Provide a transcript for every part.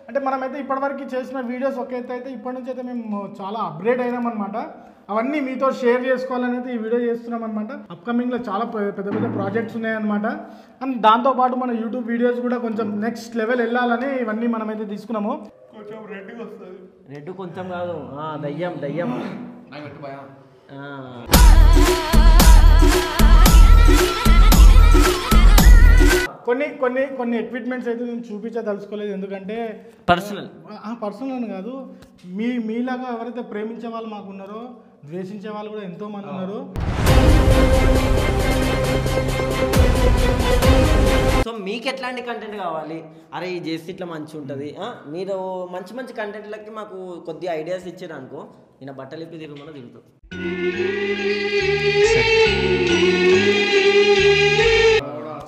అంటే మనమైతే ఇప్పటివరకు చేసిన వీడియోస్ ఒక ఎత్తు అయితే ఇప్పటి నుంచి అయితే మేము చాలా అప్గ్రేడ్ అయినామన్నమాట. అవన్నీ మీతో షేర్ చేసుకోవాలని అయితే ఈ వీడియో చేస్తున్నాం అనమాట. అప్కమింగ్లో చాలా పెద్ద పెద్ద ప్రాజెక్ట్స్ ఉన్నాయన్నమాట. అండ్ దాంతోపాటు మన యూట్యూబ్ వీడియోస్ కూడా కొంచెం నెక్స్ట్ లెవెల్ వెళ్ళాలని ఇవన్నీ మనమైతే తీసుకున్నాము. కొంచెం రెడ్గా వస్తుంది, రెడ్ కొంచెం కాదు, దయ్యం దయ్యం. కొన్ని ఎక్విప్మెంట్స్ అయితే నేను చూపించదలుచుకోలేదు, ఎందుకంటే పర్సనల్ అని కాదు, మీలాగా ఎవరైతే ప్రేమించే వాళ్ళు మాకు ఉన్నారో, ద్వేషించే వాళ్ళు కూడా ఎంతో మంది ఉన్నారు. సో మీకు ఎట్లాంటి కంటెంట్ కావాలి, అరే ఈ చేసి ఇట్లా మంచి ఉంటుంది, మీరు మంచి మంచి కంటెంట్లకి మాకు కొద్దిగా ఐడియాస్ ఇచ్చారు అనుకో, నేను బట్టలు ఇప్పి తిరుగుమన్నా తిరుగుతాం.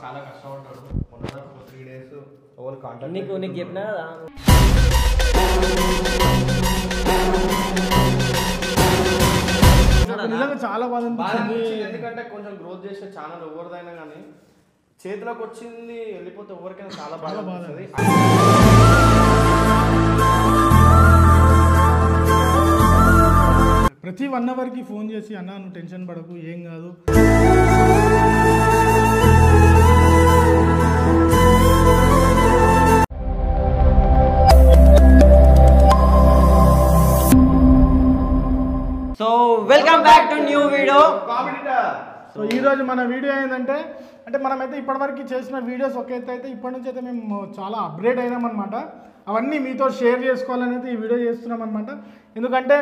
చాలా కష్టపడ్డాడు మొన్న 3 days నీకు చెప్పినా కదా. నిజంగా చాలా బాధ అనిపించింది, ఎందుకంటే కొంచెం గ్రోత్ చేసే ఛానల్ ఎవరిదైనా కానీ చేతిలోకి వచ్చింది వెళ్ళిపోతే ఎవరికైనా చాలా బాధ అనిపిస్తుంది. ప్రతి 1 అవర్కి ఫోన్ చేసి అన్నా నువ్వు టెన్షన్ పడకు, ఏం కాదు, so welcome back to new video. So ఈరోజు మన వీడియో ఏంటంటే, అంటే మనమైతే ఇప్పటివరకు చేసిన వీడియోస్ ఒక ఎత్తు అయితే ఇప్పటి నుంచి అయితే మేము చాలా అప్గ్రేడ్ అయినామన్నమాట. అవన్నీ మీతో షేర్ చేసుకోవాలని అయితే ఈ వీడియో చేస్తున్నాం అనమాట. ఎందుకంటే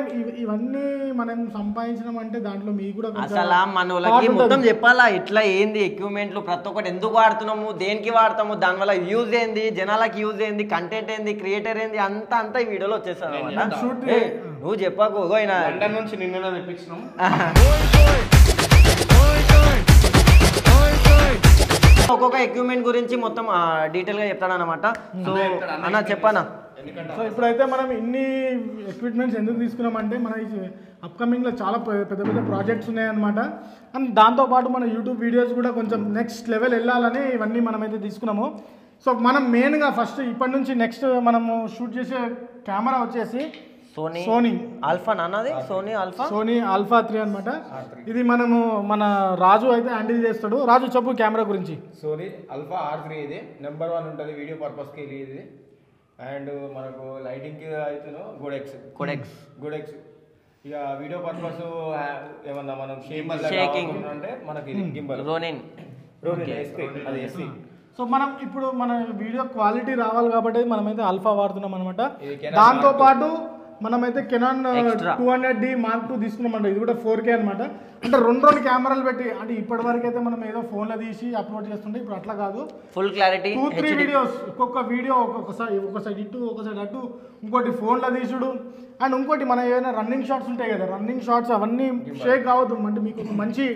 ఇవన్నీ మనం సంపాదించడం అంటే దాంట్లో మీకు కూడా అసలు మన వాళ్ళకి మొత్తం చెప్పాలా, ఇట్లా ఏంది ఎక్విప్మెంట్లు ప్రతి ఒక్కటి ఎందుకు వాడుతున్నాము, దేనికి వాడతాము, దానివల్ల యూజ్ ఏంది, జనాలకి యూజ్ ఏంది, కంటెంట్ ఏంది, క్రియేటర్ ఏంది, అంతా ఈ వీడియోలో వచ్చేస్తాను అనమాట. నువ్వు చెప్పకు, లండన్ నుంచి నిన్న తెప్పించినాం. ఒక్కొక్క ఎక్విప్మెంట్ గురించి మొత్తం డీటెయిల్ గా చెప్తాను అనమాట. సో అన్న చెప్పనా. సో ఇప్పుడైతే మనం ఇన్ని ఎక్విప్మెంట్స్ ఎందుకు తీసుకున్నామంటే, మన అప్కమింగ్లో చాలా పెద్ద పెద్ద ప్రాజెక్ట్స్ ఉన్నాయన్నమాట. అండ్ దాంతోపాటు మన యూట్యూబ్ వీడియోస్ కూడా కొంచెం నెక్స్ట్ లెవెల్ వెళ్ళాలని ఇవన్నీ మనమైతే తీసుకున్నాము. సో మనం మెయిన్గా ఫస్ట్ ఇప్పటి నుంచి నెక్స్ట్ మనము షూట్ చేసే కెమెరా వచ్చేసి సోనీ ఆల్ఫా అన్నది, సోనీ ఆల్ఫా 3 అనమాట. ఇది మన రాజు అయితే హ్యాండిల్ చేస్తాడు. రాజు చెప్పు కెమెరా గురించి. సోనీ ఆల్ఫా R3 ఇది నెంబర్ 1 ఉంటుంది వీడియో పర్పస్కి ఇది. అండ్ మనకు లైటింగ్కి అయితే గోడెక్స్ ఇక వీడియో పర్పస్ ఏమన్నా మనం షేకింగ్ అంటే మనకి గింబల్ రోనిన్ అది SP. సో మనం ఇప్పుడు మన వీడియో క్వాలిటీ రావాలి కాబట్టి మనమైతే ఆల్ఫా వాడుతున్నాం అనమాట. దాంతోపాటు మనమైతే కెనాన్ 200D Mark II తీసుకున్నామంట. ఇది కూడా 4K అనమాట. అంటే రెండు కెమెరాలు పెట్టి, అంటే ఇప్పటి వరకు అయితే మనం ఏదో ఫోన్లో తీసి అప్లోడ్ చేస్తుంటే, ఇప్పుడు అట్లా కాదు, ఫుల్ క్లారిటీ 2-3 వీడియోస్, ఒక్కొక్క వీడియో ఒక సైడ్ ఇటు ఒక సైడ్ అటు, ఇంకోటి ఫోన్లో తీసుడు. అండ్ ఇంకోటి మన ఏదైనా రన్నింగ్ షాట్స్ ఉంటాయి కదా, రన్నింగ్ షాట్స్ అవన్నీ షేక్ కావద్దు, అంటే మీకు ఒక మంచి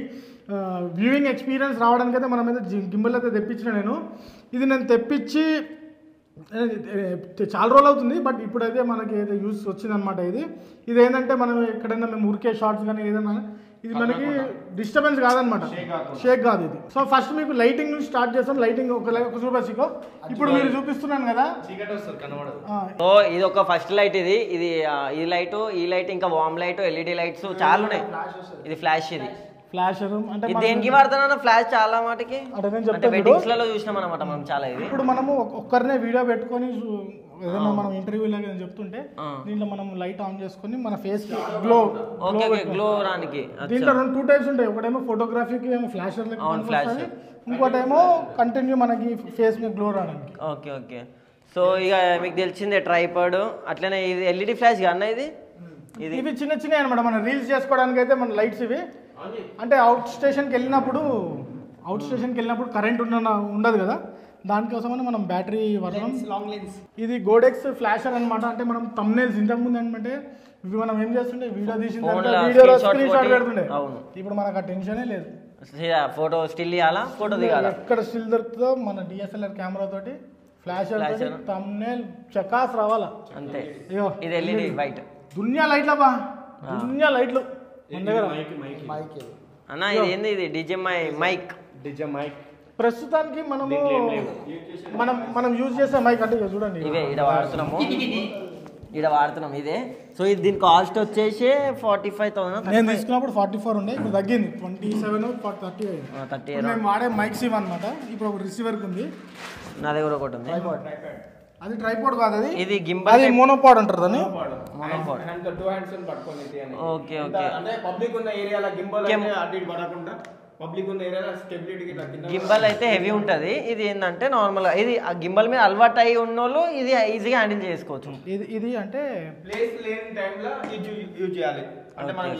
వ్యూయింగ్ ఎక్స్పీరియన్స్ రావడానికి అయితే మనమైతే గింబల్ అయితే తెప్పించిన. ఇది నేను తెప్పించి చాలా రోజులు అవుతుంది, బట్ ఇప్పుడైతే మనకి ఏదో యూస్ వచ్చిందనమాట. ఇది ఏంటంటే మనం ఎక్కడైనా మేము ఉరికే షార్ట్స్ కానీ ఏదైనా, ఇది మనకి డిస్టర్బెన్స్ కాదనమాట, షేక్ కాదు ఇది. సో ఫస్ట్ మీకు లైటింగ్ నుంచి స్టార్ట్ చేస్తాం. లైటింగ్ ఒక చూపించుకో, ఇప్పుడు మీరు చూపిస్తున్నాను కదా. సో ఇది ఒక ఫస్ట్ లైట్, ఇది ఈ లైట్ ఇంకా వామ్ లైట్, LED లైట్స్ చాలా ఉన్నాయి. ఇది ఫ్లాష్, ఇది ఫ్లాషర్ అంటే దేనికి వాడతానన్న ఫ్లాష్ చాలా మాటకి వెడ్డింగ్స్ లలో చూసినాం అనమాట మనం చాలా. ఇది ఇప్పుడు మనము ఒక్కరినే వీడియో పెట్టుకొని ఏదైనా మనం ఇంటర్వ్యూలో చెప్తుంటే దీంట్లో మనం లైట్ ఆన్ చేసుకొని మన ఫేస్ గ్లో రానికి. దీంట్లో 2 టైప్స్ ఉంటాయి, ఒకటేమో ఫోటోగ్రఫీకి ఏమో ఫ్లాషర్, ఇంకోటేమో కంటిన్యూ మనకి ఫేస్ మీద గ్లో రావడానికి. ఓకే. సో ఇక మీకు తెలిసిందే ట్రైపాడ్, అట్లనే ఇది LED ఫ్లాష్ అన్న. ఇవి చిన్న అనమాట, మనం రీల్స్ చేసుకోవడానికి అయితే మన లైట్స్ ఇవి. అంటే అవుట్ స్టేషన్కి వెళ్ళినప్పుడు కరెంట్ ఉండదు కదా, దానికోసమని మనం బ్యాటరీ వాడతాం. ఇది గోడెక్స్ ఫ్లాషర్ అనమాట. అంటే మనం థంబ్నెయిల్స్ ఇంతకుముందు అంటే ఇవి మనం ఏం చేస్తుంటే వీడియో తీసిన వీడియోలో స్క్రీన్ షాట్ పెడుతుండే, ఇప్పుడు మనకు ఆ టెన్షనే లేదు. ఫోటో స్టిల్ ఇవ్వాలా, ఫోటో దిగాలా, ఎక్కడ స్టిల్ దొరుకుతుందో మన DSLR కెమెరా తోటి ఫ్లాషర్ థంబ్నెయిల్ చకాస్ రావాలా అంతే. ఇది LED వైట్ దునియా లైట్ల దునియా లైట్లు మన దగ్గర అన్న. ఇది ఏంది, ఇది DJ మైక్. ప్రస్తుతానికి మనం యూజ్ చేసే మైక్ అంటే చూడండి ఇవే ఈడ వాడుతున్నాం ఇదే. సో ఇది దీని కాస్ట్ వచ్చేసి 45,000. నేను తీసుకున్నప్పుడు 44 ఉండే, ఇప్పుడు తగ్గింది 27 30 30. మేము వాడే మైక్స్ ఇవన్నమాట. ఇప్పుడు ఒక రిసీవర్కి ఉంది, నా దగ్గర ఒకటి ఉంది. అది ట్రైపోడ్ కాదు, అది ఇది గింబల్, అది మోనోపాడ్ అంటారు దాన్ని. Okay okay. అంటే పబ్లిక్ ఉన్న ఏరియాలో గింబల్ అటు ఇటు పడకుండా పబ్లిక్ ఉన్న ఏరియాలో స్టెబిలిటీకి గింబల్ అయితే హెవీ ఉంటుంది. ఇది ఏంటంటే నార్మల్ ఇది ఆ గింబల్ మీద అలవాటు అయి ఉన్నోళ్ళు ఇది ఈజీగా హ్యాండిల్ చేసుకోవచ్చు. ఇది అంటే ప్లేస్ లేని టైంలో యూజ్ చేయాలి. అంటే మనం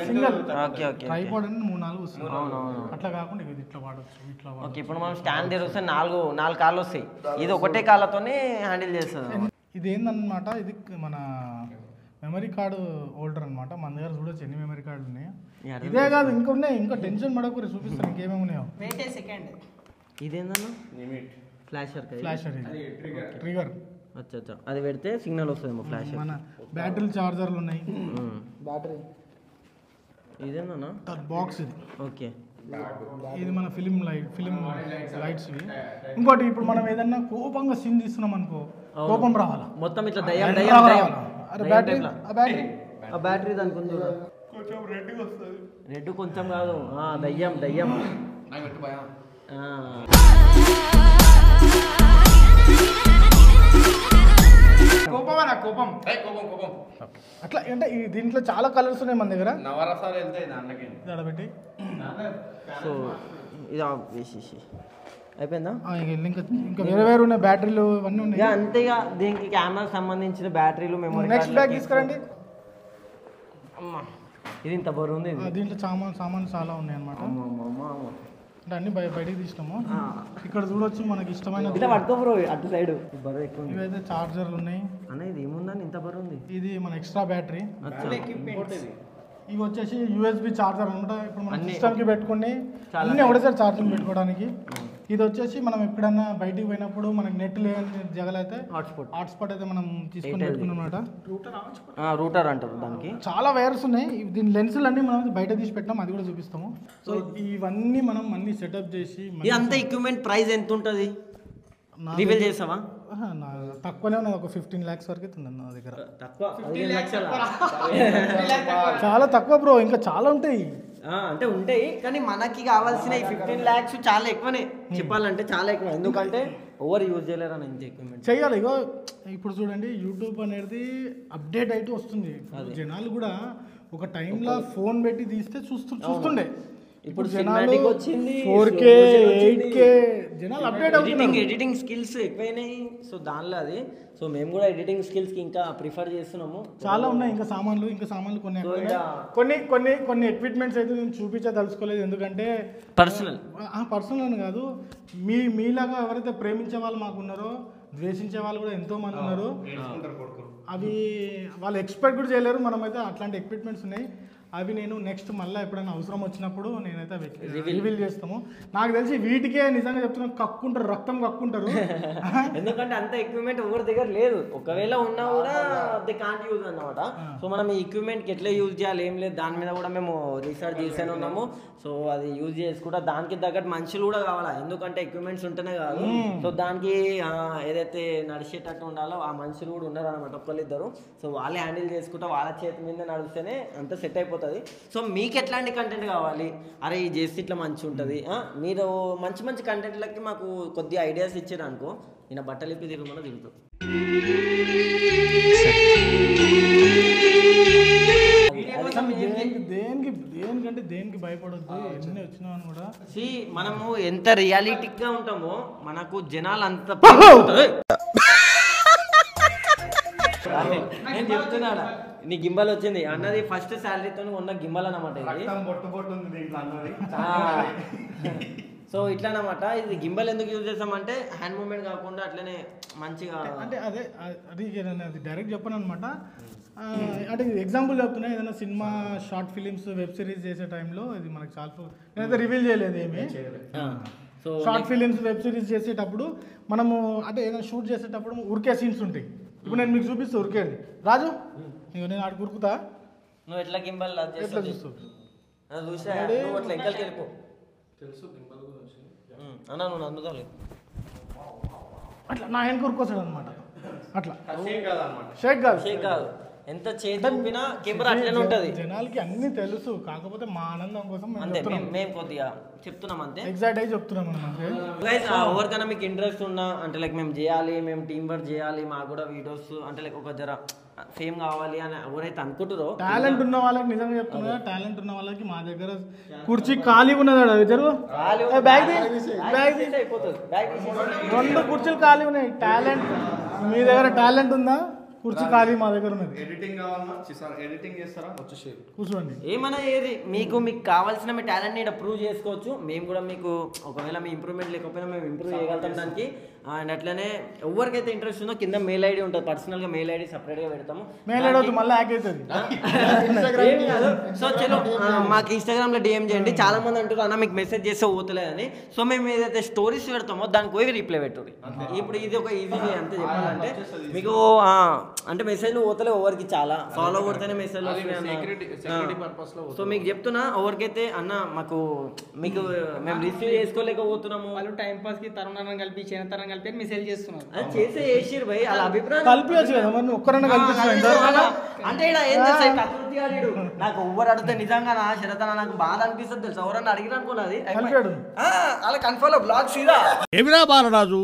ఓకే ఓకే. ట్రైపాడ్ అంటే 3-4 వస్తుంది. అవునవును. అట్లా కాకుండా ఇది ఇట్లా వాడొచ్చు, ఇట్లా వాడొచ్చు. ఓకే. ఇప్పుడు మనం స్టాండ్ తెరిస్తే 4 కాళ్ళు వస్తాయి. ఇది ఒకటే కాళ్ళతోనే హ్యాండిల్ చేస్తుంది. ఇది ఏందన్నమాట, ఇది మన మెమరీ కార్డు హోల్డర్ అనమాట. మన దగ్గర చూడొచ్చు ఎన్ని మెమరీ కార్డులు ఉన్నాయి. ఇదే కాదు ఇంకా ఉన్నాయి, ఇంకా టెన్షన్ పడకూరి చూపిస్తాను ఇంకేమేమి ఉన్నాయో. ఇదేందన్నా ఫ్లాషర్ ట్రిగర్. అచ్చా అది పెడితే సిగ్నల్ వస్తుంది ఫ్లాష్. మన బ్యాటరీ చార్జర్లు ఉన్నాయి. బ్యాటరీ ఇదేనా బాక్స్ ఇది. ఓకే. ఇది మన ఫిలిం లైట్స్ ఇవి. ఇంకోటి ఇప్పుడు మనం ఏదన్నా కోపంగా సీన్ తీస్తున్నాం అనుకో, కోపం రావాలా మొత్తం ఇట్లా బ్యాటరీ దానికి ఉంది. కొంచెం రెడ్గా వస్తుంది. రెడ్ కొంచెం కాదు, దయ్యం. కోపం అట్లా అంటే దీంట్లో చాలా కలర్స్ ఉన్నాయి మన దగ్గర. నవరసాలు వెళ్తాయి దాంట్లోకి పెట్టి. సో ఇది వేసేసి అయిపోయిందా? ఇంకా వేరే ఉన్నాయి బ్యాటరీలు ఇవన్నీ ఉన్నాయి. అంతేగా దీనికి కెమెరా సంబంధించిన బ్యాటరీలు, మెమరీ. నెక్స్ట్ బ్యాగ్ తీసుకురండి. ఇది ఇంత బరువు ఉంది. దీంట్లో సామాన్ చాలా ఉన్నాయి అనమాట. అంటే అన్ని బయటికి తీసినాము. ఇక్కడ చూడొచ్చు మనకి ఇష్టమైన అటు సైడ్ బరువు ఎక్కువ. ఇవైతే చార్జర్లు ఉన్నాయి అన్న. ఇది ఏముందని ఇంత బరువు ఉంది? ఇది మన ఎక్స్ట్రా బ్యాటరీ. ఇవి వచ్చేసి యూఎస్బి చార్జర్ అనమాట. ఇప్పుడు మనం సిస్టమ్కి పెట్టుకుని అన్నీ ఒకటేసారి ఛార్జింగ్ పెట్టుకోవడానికి. ఇది వచ్చేసి మనం ఎప్పుడన్నా బయటికి పోయినప్పుడు మనకి నెట్ లేని జగలైతే హాట్స్పాట్ అయితే మనం తీసుకొని పెట్టుకున్నాం అనమాట. రూటర్ అంటారు దానికి. చాలా వైర్స్ ఉన్నాయి. దీని లెన్సులు అన్ని మనం బయట తీసి పెట్టాం, అది కూడా చూపిస్తాము. సో ఇవన్నీ మనం అన్ని సెటప్ చేసి. అంత ఎక్విప్మెంట్ ప్రైస్ ఎంత ఉంటుంది రివీల్ చేసావా? తక్కువనే ఉన్నది, ఒక 15 lakhs వరకు ఉంది నా దగ్గర. చాలా తక్కువ బ్రో, ఇంకా చాలా ఉంటాయి. అంటే ఉంటాయి కానీ మనకి కావాల్సిన 15 lakhs చాలా ఎక్కువనే చెప్పాలంటే, చాలా ఎక్కువ. ఎందుకంటే ఓవర్ యూజ్ చేయలేరు అని ఇంత ఎక్విప్మెంట్ చేయాలి. ఇగో ఇప్పుడు చూడండి, యూట్యూబ్ అనేది అప్డేట్ అయితే వస్తుంది. జనాలు కూడా ఒక టైంలో ఫోన్ పెట్టి తీస్తే చూస్తుండే. ఇప్పుడు జనాలు వచ్చింది 4K 8K జనాలు అప్డేట్ అవుతున్నారు. ఎడిటింగ్ స్కిల్స్ ఎక్కువైనాయి. సో దానిలో అది. సో మేము కూడా ఎడిటింగ్ స్కిల్స్కి ఇంకా ప్రిఫర్ చేస్తున్నాము. చాలా ఉన్నాయి ఇంకా సామాన్లు కొన్ని ఎక్విప్మెంట్స్ అయితే నేను చూపించదలుచుకోలేదు. ఎందుకంటే పర్సనల్ అని కాదు, మీలాగా ఎవరైతే ప్రేమించే వాళ్ళు మాకు ఉన్నారో, ద్వేషించే వాళ్ళు కూడా ఎంతో మంది ఉన్నారు. అవి వాళ్ళు ఎక్స్పెక్ట్ కూడా చేయలేరు. మనమైతే అట్లాంటి ఎక్విప్మెంట్స్ ఉన్నాయి. అవి నేను నెక్స్ట్ మళ్ళీ ఎప్పుడైనా అవసరం వచ్చినప్పుడు నేనైతే రివీల్ చేస్తాము. నాకు తెలిసి వీటికే నిజంగా చెప్తున్నాను, రక్తం కక్కుంటారు. ఎందుకంటే అంత ఎక్విప్మెంట్ ఎవరి దగ్గర లేదు. ఒకవేళ ఉన్నా కూడా దే కాంట్ యూజ్ అన్నమాట. సో మనం ఈ ఎక్విప్మెంట్కి ఎట్లా యూజ్ చేయాలి ఏం లేదు, దాని మీద కూడా మేము రీసెర్చ్ చేస్తూనే ఉన్నాము. సో అది యూజ్ చేసుకుంటా దానికి తగ్గట్టు మనుషులు కూడా కావాలా. ఎందుకంటే ఎక్విప్మెంట్స్ ఉంటేనే కాదు, సో దానికి ఏదైతే నడిచేటట్టు ఉండాలో ఆ మనుషులు కూడా ఉన్నారు అనమాట, ఒకళ్ళిద్దరు. సో వాళ్ళే హ్యాండిల్ చేసుకుంటా వాళ్ళ చేతి మీద నడిస్తేనే అంత సెట్ అయిపోతుంది. సో మీకు ఎట్లాంటి కంటెంట్ కావాలి, అరే ఈ చేస్తే ఇట్లా మంచి ఉంటుంది, మీరు మంచి కంటెంట్లకి మాకు కొద్దిగా ఐడియాస్ ఇచ్చారు అనుకో, నేను బట్టలు ఇప్పి తిరుగుతున్నా తిరుగుతాం. దేనికి భయపడొద్దు, ఎన్ని వచ్చినా కూడా. మనము ఎంత రియాలిటిక్గా ఉంటామో మనకు జనాలు అంత నేను చెప్తున్నాడా, నీ గింబల్ వచ్చింది అన్నది ఫస్ట్ శాలరీతో ఉన్న గింబల్ అన్నమాట. సో ఇట్లా అన్నమాట. ఇది గింబల్ ఎందుకు యూజ్ చేస్తామంటే హ్యాండ్ మూవ్మెంట్ కాకుండా అట్లనే మంచిగా. అంటే అది డైరెక్ట్ చెప్పాను అనమాట. అంటే ఎగ్జాంపుల్ చెప్తున్నా, ఏదైనా cinema, short films, web series చేసే టైంలో ఇది మనకు చాలా నేనైతే రివీల్ చేయలేదు ఏమి. So short films, web series చేసేటప్పుడు మనము అంటే ఏదైనా షూట్ చేసేటప్పుడు ఉరికే సీన్స్ ఉంటాయి. ఇప్పుడు నేను మీకు చూపిస్తే ఉరికేది రాజు, నేను ఆడికి ఉరుకుతా, నువ్వు ఎట్లా గింబల్ ఎట్లా చూస్తావు చూసా, అట్లా ఎంకల్కి వెళ్ళిపో. తెలుసు గింబల్ అన్నా నువ్వు అందుతావు అట్లా నా వెనక ఉరుకొస్తాడు అనమాట. అట్లా షేక్ కాదన్నమాట. షేక్ కాదు. షేక్ కాదు, ఎంత చేతి ఊపినా కెమెరా అట్లనే ఉంటది. జనాలకి అన్ని తెలుసు, కాకపోతే మా ఆనందం కోసం అంతే, మేము కొద్దిగా చెప్తున్నాం అంతే, ఎగ్జాక్ట్ అయి చెప్తున్నాం అంతే. ఎవరికైనా మీకు ఇంట్రెస్ట్ ఉన్నా అంటే లైక్ మేము చేయాలి, మేము టీం వర్క్ చేయాలి, మాకు కూడా వీడియోస్ అంటే లైక్ ఒక జర ఫేమ్ కావాలి అని ఎవరైతే అనుకుంటారో, టాలెంట్ ఉన్న వాళ్ళకి నిజంగా చెప్తున్నా, టాలెంట్ ఉన్న వాళ్ళకి మా దగ్గర కుర్చీ ఖాళీ ఉన్నది జరుగు బ్యాగ్ అయిపోతుంది. 2 కుర్చీలు ఖాళీ ఉన్నాయి. టాలెంట్ మీ దగ్గర టాలెంట్ ఉందా? కుర్చీ ఖాళీ మా దగ్గర ఉన్నది. ఎడిటింగ్ కావాలన్నా ఎడిటింగ్ చేస్తారా వచ్చేసి కూర్చోండి. ఏమన్నా ఏది మీకు కావాల్సిన మీ టాలెంట్ని ఇక్కడ ప్రూవ్ చేసుకోవచ్చు. మేము కూడా మీకు ఒకవేళ మీ ఇంప్రూవ్మెంట్ లేకపోయినా మేము ఇంప్రూవ్ చేయగలుగుతాం దానికి. అండ్ అట్లనే ఎవరికైతే ఇంట్రెస్ట్ ఉందో కింద మెయిల్ ఐడి ఉంటుంది, పర్సనల్గా మెయిల్ ఐడి సపరేట్గా పెడతాము. మెయిల్ ఐడి వద్దు, మళ్ళీ హ్యాక్ అవుతుంది. సో చలో మాకు ఇన్స్టాగ్రామ్లో డిఎం చేయండి. చాలా మంది అంటారు అన్న మీకు మెసేజ్ చేస్తే పోతలేదని. సో మేము ఏదైతే స్టోరీస్ పెడతామో దానికి పోయి రిప్లై పెట్టుర్రి. ఇప్పుడు ఇది ఒక ఈజీ అంతే చెప్పాలంటే మీకు అంటే మెసేజ్లు పోతలే ఎవరికి, చాలా ఫాలో కొడితేనే మెసేజ్ వస్తున్నాయి. సో మీకు చెప్తున్నా ఎవరికైతే అన్న మాకు మీకు మేము రిసీవ్ చేసుకోలేకపోతున్నాము, వాళ్ళు టైం పాస్ కి తరుణాన్ని కలిపి చిన్నతరం కలిపి మెసేజ్ చేస్తున్నారు. అది చేసే చేసిరు భయ్, అలా అభిప్రాయం కలిపియచ్చు కదా మరి, ఒక్కరన్నా కల్పించలేదు అంటే ఇక్కడ ఏం తెలుసా, కకృతి ఆడాడు. నాకు ఎవరు అడిగితే నిజంగా నా శరతన నాకు బాధ అనిపిస్తుంది తెలుసా, ఎవరన్నా అడిగిన అనుకోలేదు అలా కన్ఫర్మ్ బ్లాగ్ సీదా ఎవిరా బాలరాజు,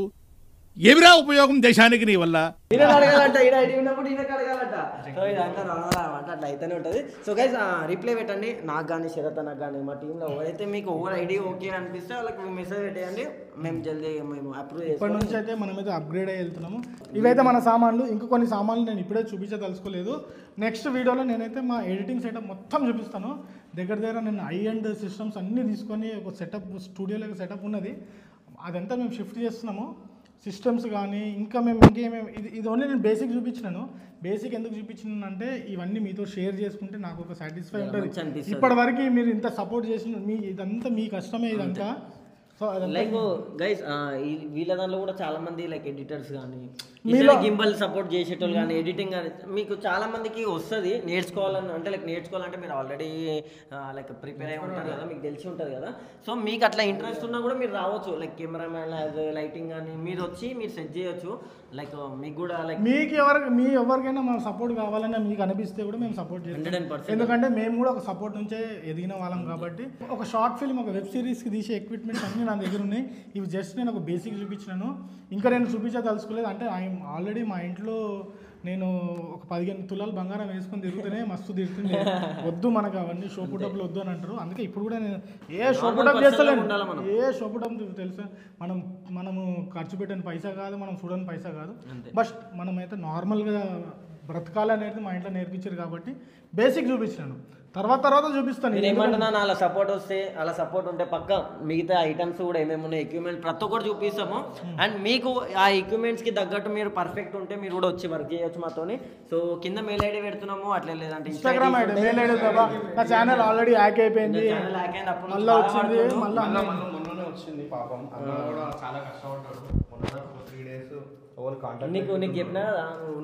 ఎవిరా ఉపయోగం దేశానికి నీ వల్ల. ఈయన అడగాలంట, ఈయన ఐడి ఉన్నప్పుడు ఈయనకి అడగాలంట. సో ఇదంతా అట్లా అయితేనే ఉంటుంది. సో గైస్ రిప్లై పెట్టండి, నాకు కానీ శరత్ నాకు కానీ మా టీంలో ఎవరైతే మీకు ఓవర్ ఐడి ఓకే అనిపిస్తే వాళ్ళకి మెసేజ్ పెట్టేయండి, మేము జల్దీ మేము అప్రూవ్ చేస్తాం. ఇప్పటి నుంచి అయితే మనమైతే అప్గ్రేడ్ అయ్యి వెళ్తున్నాము. ఇవైతే మన సామాన్లు. ఇంకా కొన్ని సామాన్లు నేను ఇప్పుడే చూపించదలుచుకోలేదు. నెక్స్ట్ వీడియోలో నేనైతే మా ఎడిటింగ్ సెటప్ మొత్తం చూపిస్తాను. దగ్గర నేను హై అండ్ సిస్టమ్స్ అన్నీ తీసుకొని ఒక సెటప్ స్టూడియోలో సెటప్ ఉన్నది, అదంతా మేము షిఫ్ట్ చేస్తున్నాము. సిస్టమ్స్ కానీ ఇంకా మేము ఇంకేమేమి ఇది ఓన్లీ నేను బేసిక్ చూపించినాను. బేసిక్ ఎందుకు చూపించినాను అంటే ఇవన్నీ మీతో షేర్ చేసుకుంటే నాకు ఒక సాటిస్ఫై ఉంటుంది. ఇప్పటివరకు మీరు ఇంత సపోర్ట్ చేసిన ఇదంతా మీ కష్టమే ఇదంతా. సో లైక్ గైస్ వీళ్ళ దాంట్లో కూడా చాలా మంది లైక్ ఎడిటర్స్ కానీ గింబల్ సపోర్ట్ చేసేటోళ్ళు కానీ ఎడిటింగ్ కానీ మీకు చాలా మందికి వస్తుంది. నేర్చుకోవాలని అంటే లైక్ నేర్చుకోవాలంటే మీరు ఆల్రెడీ లైక్ ప్రిపేర్ అయి ఉంటారు కదా, మీకు తెలిసి ఉంటుంది కదా. సో మీకు అట్లా ఇంట్రెస్ట్ ఉన్నా కూడా మీరు రావచ్చు, లైక్ కెమెరామ్యాన్ లైటింగ్ కానీ మీరు వచ్చి మీరు సెట్ చేయొచ్చు. లైక్ మీకు కూడా లైక్ మీకు ఎవరికైనా మన సపోర్ట్ కావాలని మీకు అనిపిస్తే కూడా మేము సపోర్ట్ చేస్తాం. 100%. ఎందుకంటే మేము కూడా ఒక సపోర్ట్ నుంచే ఎదిగిన వాళ్ళం కాబట్టి. ఒక షార్ట్ ఫిల్మ్, ఒక వెబ్ సిరీస్కి తీసే ఎక్విప్మెంట్స్ అన్నీ నా దగ్గర ఉన్నాయి. ఇవి జస్ట్ నేను ఒక బేసిక్ చూపించినాను, ఇంకా నేను చూపించదలుచుకోలేదు. అంటే ఆల్రెడీ మా ఇంట్లో నేను ఒక 15 తులాలు బంగారం వేసుకొని తిరుగుతూనే మస్తు తిరుగుతుంది. వద్దు మనకు అవన్నీ షోపుటప్లు వద్దు అని అంటారు. అందుకే ఇప్పుడు కూడా నేను ఏ షోపుటప్ చేస్తలేను, ఏ షోపుటప్ తెలుసా, మనము ఖర్చు పెట్టిన పైసా కాదు, మనం చూడని పైసా కాదు. బట్ మనమైతే నార్మల్గా బ్రతకాలనేది మా ఇంట్లో నేర్పించారు కాబట్టి బేసిక్ చూపించినాను. తర్వాత చూపిస్తాను. నేను ఏమంటున్నాను, అలా సపోర్ట్ వస్తే అలా సపోర్ట్ ఉంటే పక్క మిగతా ఐటమ్స్ కూడా ఏమేమి ఉన్నాయి, ఎక్విప్మెంట్ ప్రతి ఒక్కటి చూపిస్తాము. అండ్ మీకు ఆ ఎక్విప్మెంట్స్కి తగ్గట్టు మీరు పర్ఫెక్ట్ ఉంటే మీరు కూడా వచ్చి వర్క్ చేయొచ్చు మాతోని. సో కింద మెయిల్ ఐడి పెడుతున్నాము, అట్లే లేదంటే ఇన్స్టాగ్రామ్ ఐడి, మెయిల్ ఐడి కదా. నా ఛానల్ ఆల్రెడీ హ్యాక్ అయిపోయింది, మళ్ళీ వచ్చింది, మొన్ననే వచ్చింది పాపం. అన్న కూడా చాలా కష్టపడ్డాడు. మొన్న 3 days నీకు చెప్పినా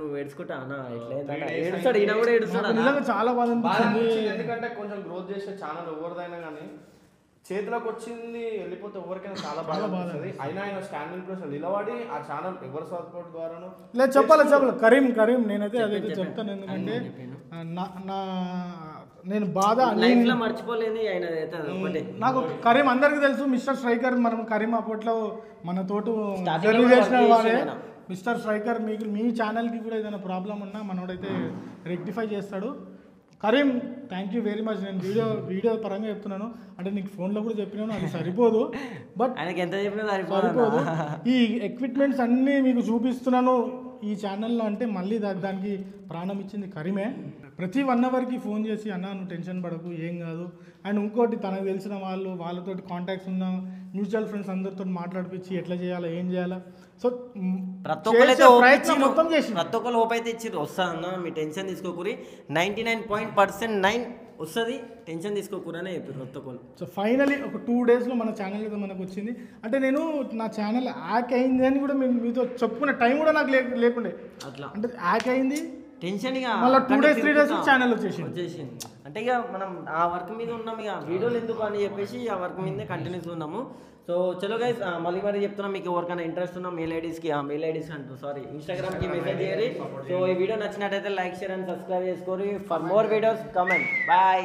నువ్వు ఏడ్చుకుంటా అన్న ఎట్లా ఏడుస్తాడు, ఈయన కూడా ఏడుస్తాడు. నిజంగా చాలా బాధ అనిపించింది. ఎందుకంటే కొంచెం గ్రోత్ చేసే ఛానల్ ఎవరిదైనా కానీ చేతిలోకి వచ్చింది వెళ్ళిపోతే ఎవరికైనా చాలా బాగా అనిపిస్తుంది. అయినా ఆయన స్టాండింగ్ ప్లేస్ నిలబడి ఆ ఛానల్ ఎవరి సపోర్ట్ ద్వారాను లేదు చెప్పాలి కరీం నేనైతే అదైతే చెప్తాను. ఎందుకంటే నేను బాధ మర్చిపోలేదు ఆయన. నాకు కరీం అందరికీ తెలుసు, మిస్టర్ స్ట్రైకర్. మనం కరీం అప్పట్లో మన తోటి జర్నీ చేసిన వాడే మిస్టర్ స్ట్రైకర్. మీకు మీ ఛానల్కి కూడా ఏదైనా ప్రాబ్లం ఉన్నా మనోడైతే రెక్టిఫై చేస్తాడు. Karim thank you very much. నేను వీడియో పరంగా చెప్తున్నాను, అంటే నీకు ఫోన్లో కూడా చెప్పినాను, అది సరిపోదు. బట్ ఆయనకి ఎంత చెప్పినా సరిపోదు. ఈ ఎక్విప్మెంట్స్ అన్నీ మీకు చూపిస్తున్నాను ఈ ఛానల్లో అంటే మళ్ళీ దానికి ప్రాణం ఇచ్చింది కరీమే. ప్రతి 1 అవర్కి ఫోన్ చేసి అన్న నువ్వు టెన్షన్ పడకు, ఏం కాదు. అండ్ ఇంకోటి తనకు తెలిసిన వాళ్ళతో కాంటాక్ట్స్ ఉన్న మ్యూచువల్ ఫ్రెండ్స్ అందరితో మాట్లాడిపించి ఎట్లా చేయాలా, ఏం చేయాలా. సో ప్రతి ఒక్కరు మొత్తం చేసి ప్రతి ఒక్కరు హోప్ అయితే ఇచ్చారు, వస్తా అన్న మీ టెన్షన్ తీసుకోకూరి, 99.9 వస్తుంది, టెన్షన్ తీసుకోకూరి అని చెప్పారు ప్రతి ఒక్కరు. సో ఫైనలీ ఒక 2 daysలో మన ఛానల్ అయితే మనకు వచ్చింది. అంటే నేను నా ఛానల్ హ్యాక్ అయింది అని కూడా మీతో చెప్పుకునే టైం కూడా నాకు లేకుండే. అట్లా అంటే హ్యాక్ అయింది, టెన్షన్ ఇక మళ్ళీ 2 days 3 days తిరుగుతాం. ఛానల్ వచ్చేసింది. వచ్చేసింది అంటే ఇక మనం ఆ వర్క్ మీద ఉన్నాం, ఇక వీడియోలు ఎందుకు అని చెప్పేసి ఆ వర్క్ మీదే కంటిన్యూస్ ఉన్నాము. సో చలో గైస్, మళ్ళీ చెప్తున్నాం, మీకు ఎవరికైనా ఇంట్రెస్ట్ ఉన్నా మెయిల్ ఐడీస్ అంటూ ఇన్స్టాగ్రామ్కి మెసేజ్ చేయాలి. సో ఈ వీడియో నచ్చినట్టయితే లైక్ షేర్ అండ్ సబ్స్క్రైబ్ చేసుకోరి. For more videos comment. Bye.